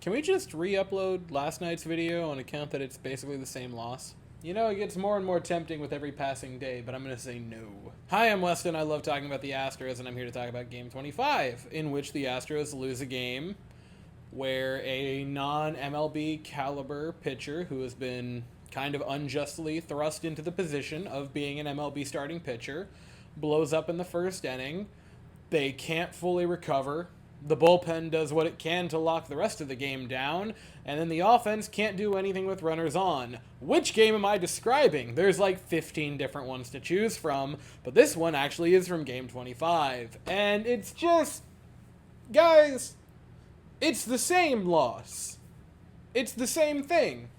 Can we just re-upload last night's video on account that it's basically the same loss? You know, it gets more and more tempting with every passing day, but I'm going to say no. Hi, I'm Weston. I love talking about the Astros, and I'm here to talk about Game 25, in which the Astros lose a game where a non-MLB caliber pitcher who has been kind of unjustly thrust into the position of being an MLB starting pitcher blows up in the first inning. They can't fully recover. The bullpen does what it can to lock the rest of the game down, and then the offense can't do anything with runners on. Which game am I describing? There's like 15 different ones to choose from, but this one actually is from Game 25. And it's just... guys, it's the same loss. It's the same thing.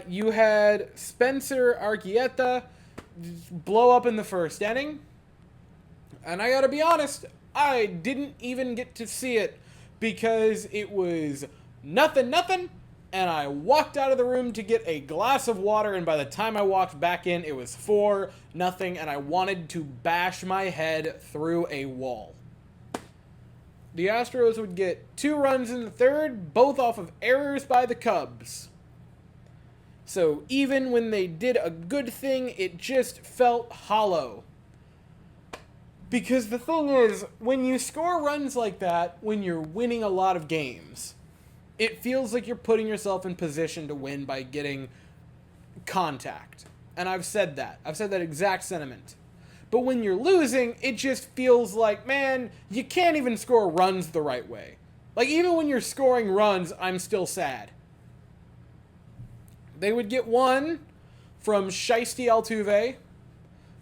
You had Spencer Arrieta blow up in the first inning, and I gotta be honest, I didn't even get to see it because it was nothing, and I walked out of the room to get a glass of water, and by the time I walked back in, it was 4-0, and I wanted to bash my head through a wall. The Astros would get 2 runs in the third, both off of errors by the Cubs. So even when they did a good thing, it just felt hollow. Because the thing is, when you score runs like that, when you're winning a lot of games, it feels like you're putting yourself in position to win by getting contact. And I've said that. I've said that exact sentiment. But when you're losing, it just feels like, man, you can't even score runs the right way. Like, even when you're scoring runs, I'm still sad. They would get one from HOU3-CHI4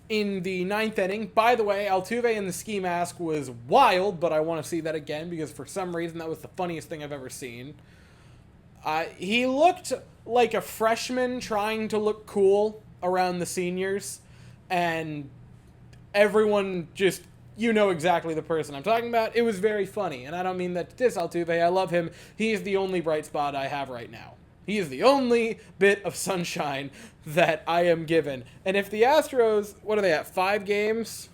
in the 9th inning. By the way, Altuve in the ski mask was wild, but I want to see that again because for some reason that was the funniest thing I've ever seen. He looked like a freshman trying to look cool around the seniors, and everyone just, you know exactly the person I'm talking about. It was very funny, and I don't mean that to diss Altuve. I love him. He is the only bright spot I have right now. He is the only bit of sunshine that I am given. And if the Astros, what are they at, 5 games?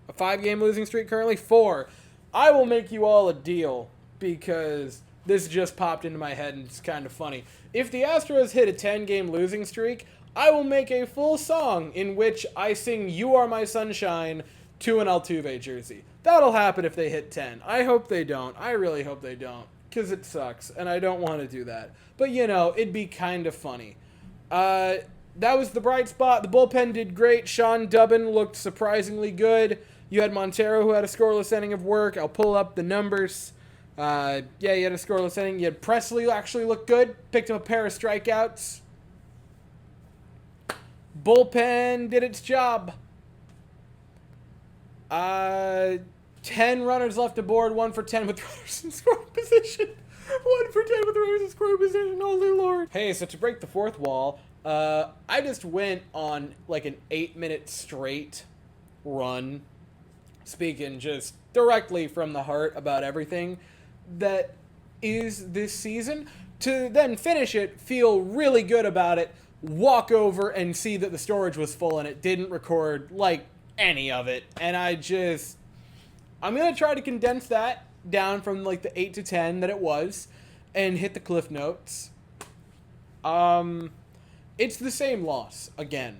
A 5-game losing streak currently? 4. I will make you all a deal because this just popped into my head and it's kind of funny. If the Astros hit a 10-game losing streak, I will make a full song in which I sing You Are My Sunshine to an Altuve jersey. That'll happen if they hit 10. I hope they don't. I really hope they don't. Because it sucks, and I don't want to do that. But, you know, it'd be kind of funny. That was the bright spot. The bullpen did great. Sean Dubbin looked surprisingly good. You had Montero, who had a scoreless inning of work. I'll pull up the numbers. You had a scoreless inning. You had Presley, who actually looked good. Picked up a pair of strikeouts. Bullpen did its job. 10 runners left aboard, 1 for 10 with runners in scoring position. 1 for 10 with runners in scoring position, holy lord. Hey, so to break the fourth wall, I just went on like an 8-minute straight run, speaking just directly from the heart about everything that is this season, to then finish it, feel really good about it, walk over and see that the storage was full and it didn't record like any of it, and I'm going to try to condense that down from like the 8 to 10 that it was and hit the cliff notes. It's the same loss again.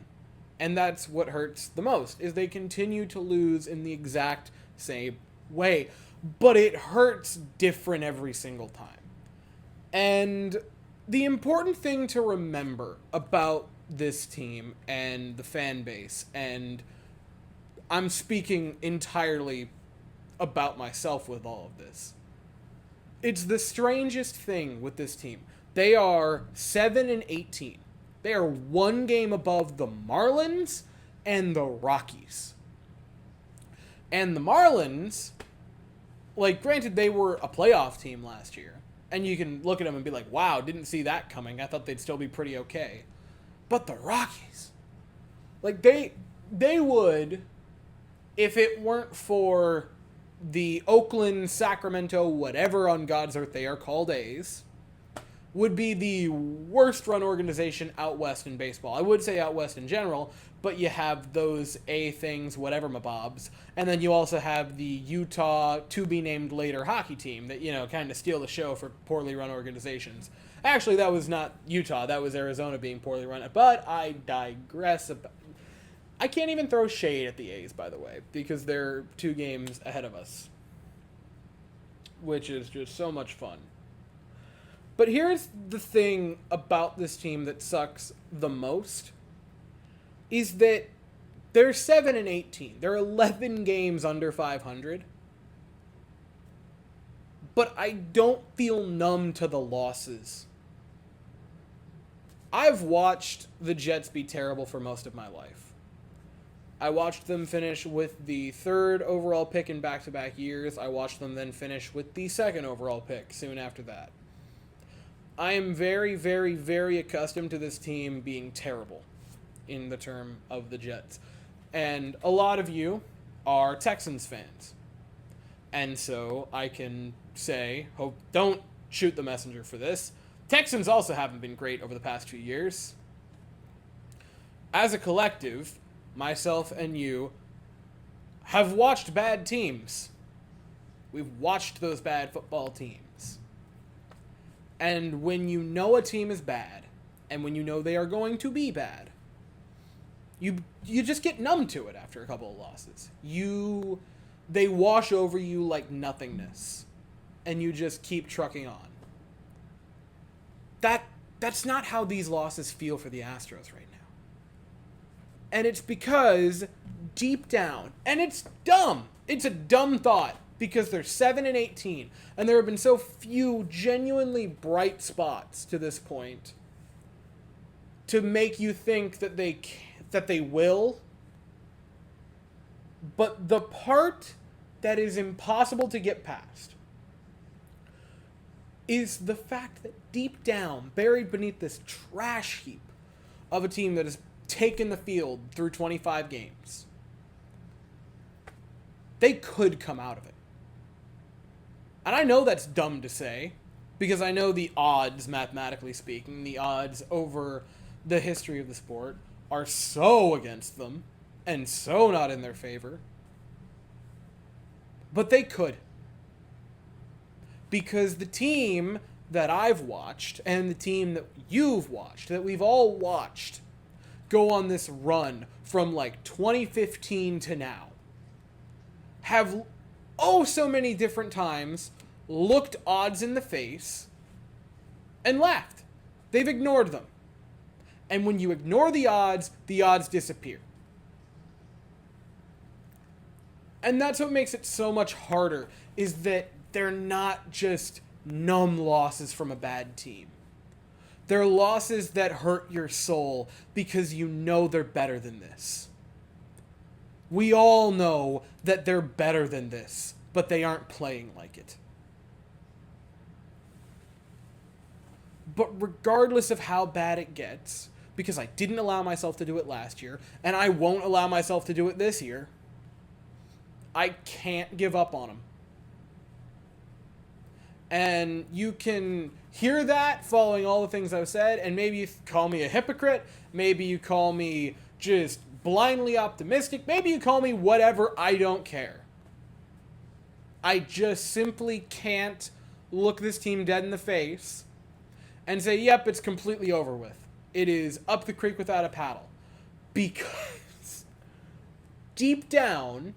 And that's what hurts the most, is they continue to lose in the exact same way. But it hurts different every single time. And the important thing to remember about this team and the fan base, and I'm speaking entirely about myself with all of this. It's the strangest thing with this team. They are 7-18. They are 1 game above the Marlins and the Rockies. And the Marlins, like, granted, they were a playoff team last year. And you can look at them and be like, wow, didn't see that coming. I thought they'd still be pretty okay. But the Rockies, like, they would, if it weren't for the Oakland, Sacramento, whatever on God's earth they are called A's, would be the worst run organization out west in baseball. I would say out west in general, but you have those A things, whatever mabobs, and then you also have the Utah to-be-named later hockey team that, kind of steal the show for poorly run organizations. Actually, that was not Utah. That was Arizona being poorly run. But I digress. I can't even throw shade at the A's, by the way, because they're 2 games ahead of us, which is just so much fun. But here's the thing about this team that sucks the most, is that they're 7-18. They're 11 games under 500. But I don't feel numb to the losses. I've watched the Jets be terrible for most of my life. I watched them finish with the 3rd overall pick in back-to-back years. I watched them then finish with the 2nd overall pick soon after that. I am very, very, very accustomed to this team being terrible in the term of the Jets. And a lot of you are Texans fans. And so I can say, don't shoot the messenger for this. Texans also haven't been great over the past few years. As a collective, myself and you have watched bad teams. We've watched those bad football teams. And when you know a team is bad, and when you know they are going to be bad, you just get numb to it after a couple of losses. They wash over you like nothingness, and you just keep trucking on. That's not how these losses feel for the Astros right now. And it's because deep down, and it's dumb. It's a dumb thought. Because they're 7-18, and there have been so few genuinely bright spots to this point to make you think that they will. But the part that is impossible to get past is the fact that deep down, buried beneath this trash heap of a team that has taken the field through 25 games, they could come out of it. And I know that's dumb to say, because I know the odds, mathematically speaking, the odds over the history of the sport are so against them, and so not in their favor. But they could. Because the team that I've watched, and the team that you've watched, that we've all watched, go on this run from like 2015 to now, have so many different times looked odds in the face and laughed. They've ignored them. And when you ignore the odds disappear. And that's what makes it so much harder, is that they're not just numb losses from a bad team. They're losses that hurt your soul because you know they're better than this. We all know that they're better than this, but they aren't playing like it. But regardless of how bad it gets, because I didn't allow myself to do it last year, and I won't allow myself to do it this year, I can't give up on them. And you can hear that following all the things I've said, and maybe you call me a hypocrite, maybe you call me just blindly optimistic, maybe you call me whatever, I don't care. I just simply can't look this team dead in the face and say, yep, it's completely over with. It is up the creek without a paddle. Because deep down,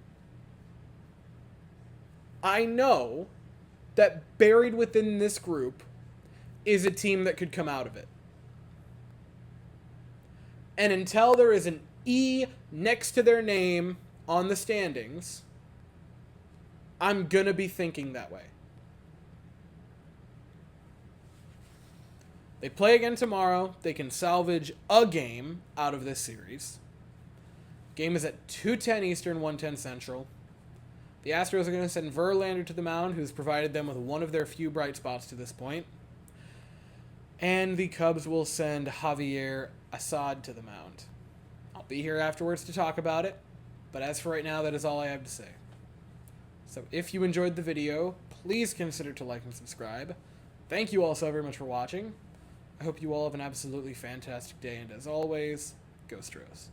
I know that buried within this group is a team that could come out of it. And until there is an E next to their name on the standings, I'm gonna be thinking that way. They play again tomorrow. They can salvage a game out of this series. Game is at 2:10 Eastern, 1:10 Central. The Astros are going to send Verlander to the mound, who's provided them with one of their few bright spots to this point. And the Cubs will send Javier Assad to the mound. I'll be here afterwards to talk about it, but as for right now, that is all I have to say. So if you enjoyed the video, please consider to like and subscribe. Thank you all so very much for watching. I hope you all have an absolutely fantastic day, and as always, go Astros.